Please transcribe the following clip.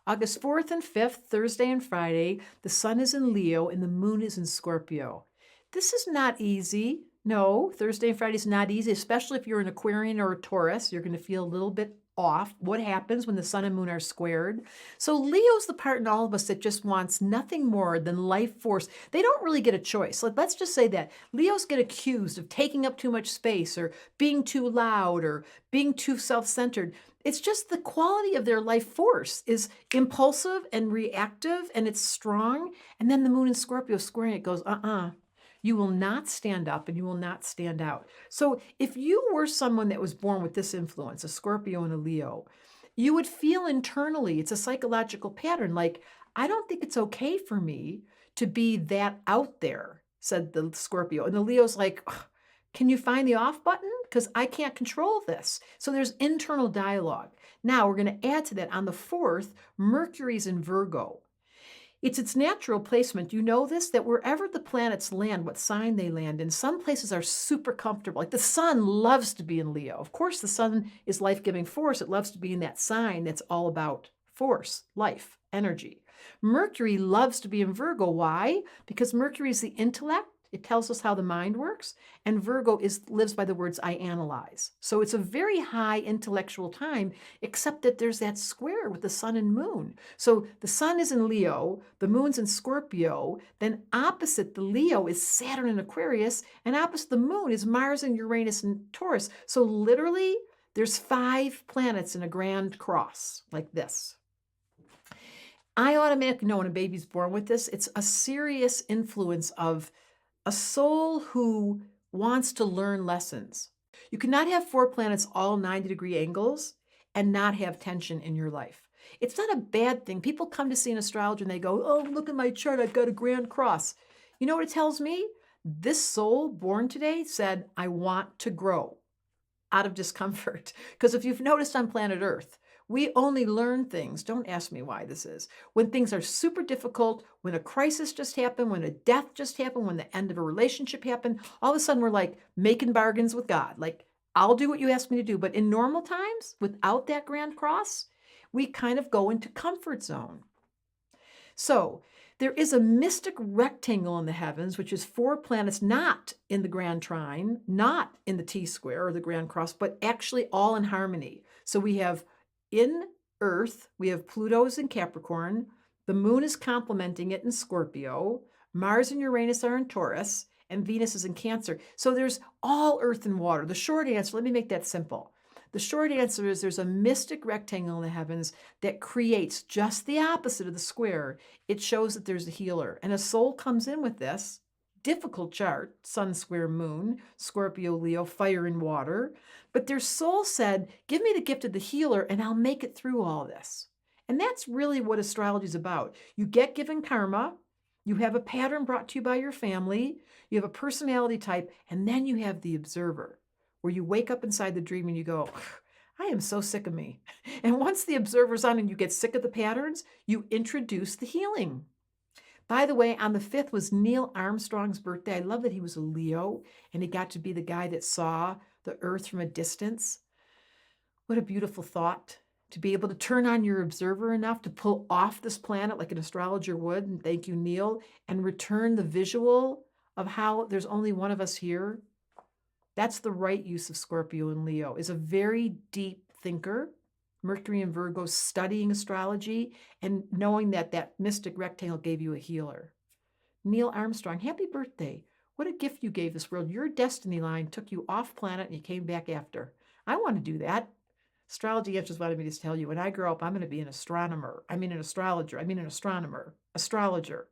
August 4th and 5th, Thursday and Friday, the sun is in Leo and the moon is in Scorpio. This is not easy. No, Thursday and Friday is not easy, especially if you're an Aquarian or a Taurus. You're going to feel a little bit off. What happens when the sun and moon are squared? So Leo's the part in all of us that just wants nothing more than life force. They don't really get a choice. Let's just say that Leos get accused of taking up too much space or being too loud or being too self-centered. It's just the quality of their life force is impulsive and reactive and it's strong. And then the moon in Scorpio squaring it goes, you will not stand up and you will not stand out. So if you were someone that was born with this influence, a Scorpio and a Leo, you would feel internally, it's a psychological pattern, like, I don't think it's okay for me to be that out there, said the Scorpio. And the Leo's like, "Ugh, can you find the off button? Because I can't control this." So there's internal dialogue. Now we're going to add to that on the 4th, Mercury's in Virgo. It's its natural placement. You know this, that wherever the planets land, what sign they land in, some places are super comfortable. Like the sun loves to be in Leo. Of course, the sun is life-giving force. It loves to be in that sign that's all about force, life, energy. Mercury loves to be in Virgo. Why? Because Mercury is the intellect. It tells us how the mind works. And Virgo lives by the words, I analyze. So it's a very high intellectual time, except that there's that square with the sun and moon. So the sun is in Leo, the moon's in Scorpio, then opposite the Leo is Saturn in Aquarius, and opposite the moon is Mars and Uranus in Taurus. So literally, there's 5 planets in a grand cross like this. I automatically know when a baby's born with this, it's a serious influence of a soul who wants to learn lessons. You cannot have 4 planets all 90-degree angles and not have tension in your life. It's not a bad thing. People come to see an astrologer and they go, oh, look at my chart, I've got a grand cross. You know what it tells me? This soul born today said, I want to grow out of discomfort. Because if you've noticed on planet Earth, we only learn things, don't ask me why this is, when things are super difficult, when a crisis just happened, when a death just happened, when the end of a relationship happened, all of a sudden we're like making bargains with God. Like, I'll do what you ask me to do. But in normal times, without that grand cross, we kind of go into comfort zone. So there is a mystic rectangle in the heavens, which is 4 planets not in the grand trine, not in the T-square or the grand cross, but actually all in harmony. So we have in Earth, we have Pluto's in Capricorn, the moon is complementing it in Scorpio, Mars and Uranus are in Taurus, and Venus is in Cancer. So there's all earth and water. The short answer, let me make that simple. The short answer is there's a mystic rectangle in the heavens that creates just the opposite of the square. It shows that there's a healer. And a soul comes in with this difficult chart, sun square moon, Scorpio, Leo, fire and water. But their soul said, give me the gift of the healer and I'll make it through all this. And that's really what astrology is about. You get given karma, you have a pattern brought to you by your family, you have a personality type, and then you have the observer, where you wake up inside the dream and you go, I am so sick of me. And once the observer's on and you get sick of the patterns, you introduce the healing. By the way, on the 5th was Neil Armstrong's birthday. I love that he was a Leo and he got to be the guy that saw the earth from a distance. What a beautiful thought to be able to turn on your observer enough to pull off this planet like an astrologer would, and thank you, Neil, and return the visual of how there's only one of us here. That's the right use of Scorpio and Leo, is a very deep thinker. Mercury and Virgo studying astrology and knowing that that mystic rectangle gave you a healer. Neil Armstrong, happy birthday. What a gift you gave this world. Your destiny line took you off planet and you came back after. I want to do that. Astrology just wanted me to tell you, when I grow up, I'm going to be an astronomer. I mean an astrologer. I mean an astronomer. Astrologer.